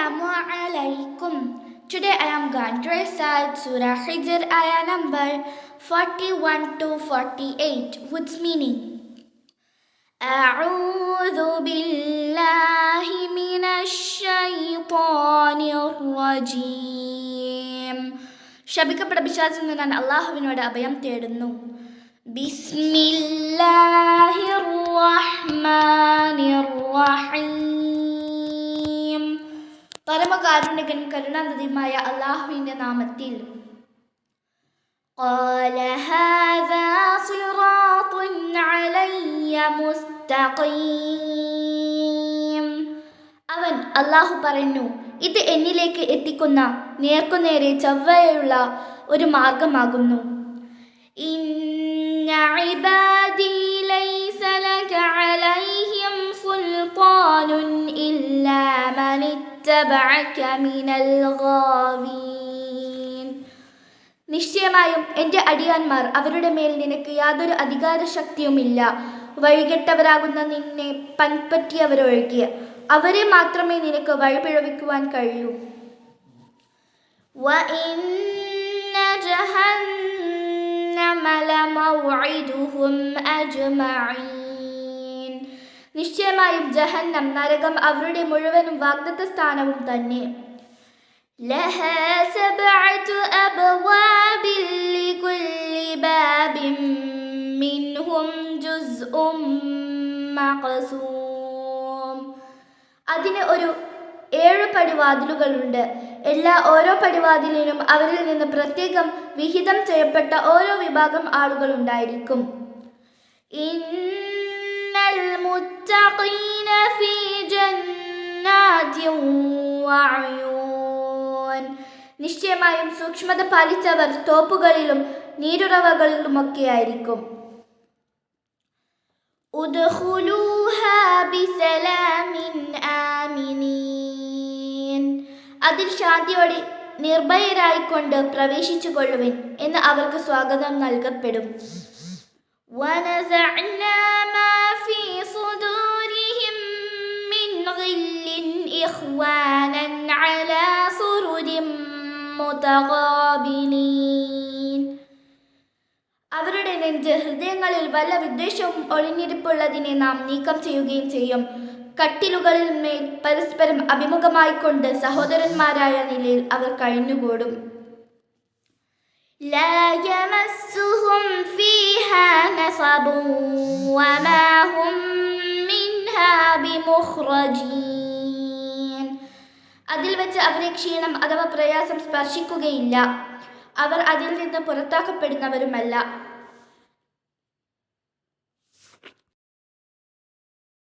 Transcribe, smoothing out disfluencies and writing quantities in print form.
Assalamu alaikum. Today I am going to recite Surah Hijr ayah number 41 to 48, which meaning A'udhu billahi minash shaytanir rajim. ശപിക്കപ്പെട്ട പിശാചിൽ നിന്ന് ഞാൻ അല്ലാഹുവിനോട് അഭയം തേടുന്നു. ബിസ്മില്ലാഹിർ റഹ്മാനിർ റഹീം. പരമകാരുണികനും കരുണാനിധിയുമായ അല്ലാഹുവിന്റെ നാമത്തിൽ. ഖാല ഹാദാ സിറാത്തുൻ അലയ്യ മുസ്തഖീം. അവൻ അല്ലാഹു പറഞ്ഞു, ഇത് എന്നിലേക്ക് എത്തിക്കുന്ന നേർക്കുനേരെ ചൊവ്വയുള്ള ഒരു മാർഗമാകുന്നു. ഇന്ന ഇബാദി ലൈസ ലക അലൈഹിം സുൽത്താനുൻ ഇല്ലാ മൻ ഇത്തബഅക മിനൽ ഗാവീൻ. നിശ്ചയമായും എൻ്റെ അടിയാന്മാർ, അവരുടെ മേൽ നിനക്ക് യാതൊരു അധികാരശക്തിയുമില്ല, വഴികെട്ടവരാകുന്ന നിന്നെ പൻപറ്റിയവരൊഴികെ. അവരെ മാത്രമേ നിനക്ക് വഴിപിഴവിക്കുവാൻ കഴിയൂ. വഇന്ന ജഹന്നമ ലമൗഇദുഹും അജ്മഈൻ. നിശ്ചയമായും ജഹന്നം, നരകം, അവരുടെ മുഴുവനും വാഗ്ദത്ത സ്ഥാനവും തന്നെ. ലഹാ സബ്അതു അബ്വാബിൻ ലികുല്ലി ബാബിൻ മിൻഹും ജുസ്ഉം മഖ്സൂം. അതിന് 7 പടിവാതിലുകളുണ്ട്. ഓരോ പടിവാതിലിനും അവരിൽ നിന്ന് പ്രത്യേകം വിഹിതം ചെയ്യപ്പെട്ട ഓരോ വിഭാഗം ആളുകളുണ്ടായിരിക്കും. ഇന്നൽ മുത്തഖീന ഫീ ജന്നാതിൻ വഅയൂൻ. നിശ്ചയമായും സൂക്ഷ്മത പാലിച്ചവർ തോപ്പുകളിലും നീരുറവകളിലുമൊക്കെയായിരിക്കും. ഉദ്ഖുലൂഹാ ബിസലാമിൻ ആമിനീൻ. അതിൽ ശാന്തിയോടെ നിർഭയരായിക്കൊണ്ട് പ്രവേശിച്ചു കൊള്ളുവിൻ എന്ന് അവർക്ക് സ്വാഗതം നൽകപ്പെടും. വനസഅനാ മാ ഫീ സുദൂരിഹിം മിൻ ഗില്ലിൻ ഇഖ്വാനൻ അലാ സുറുരിൻ മുതഖാബിലീൻ. അവരുടെ ഹൃദയങ്ങളിൽ വല്ല വിദ്വേഷവും ഒളിഞ്ഞിരിപ്പുള്ളതിനെ നാം നീക്കം ചെയ്യുകയും ചെയ്യും. കട്ടിലുകളിൽ മേൽ പരസ്പരം അഭിമുഖമായിക്കൊണ്ട് സഹോദരന്മാരായ നിലയിൽ അവർ കഴിഞ്ഞുകൂടും. ലാ യമസ്സുഹും ഫീഹാ നസബുൻ വമാ ഹും മിൻഹാ ബിമുഖ്റജീൻ. അതിൽ വെച്ച് അവരെ ക്ഷീണം അഥവാ പ്രയാസം സ്പർശിക്കുകയില്ല. അവർ അതിൽ നിന്ന് പുറത്താക്കപ്പെടുന്നവരുമല്ല.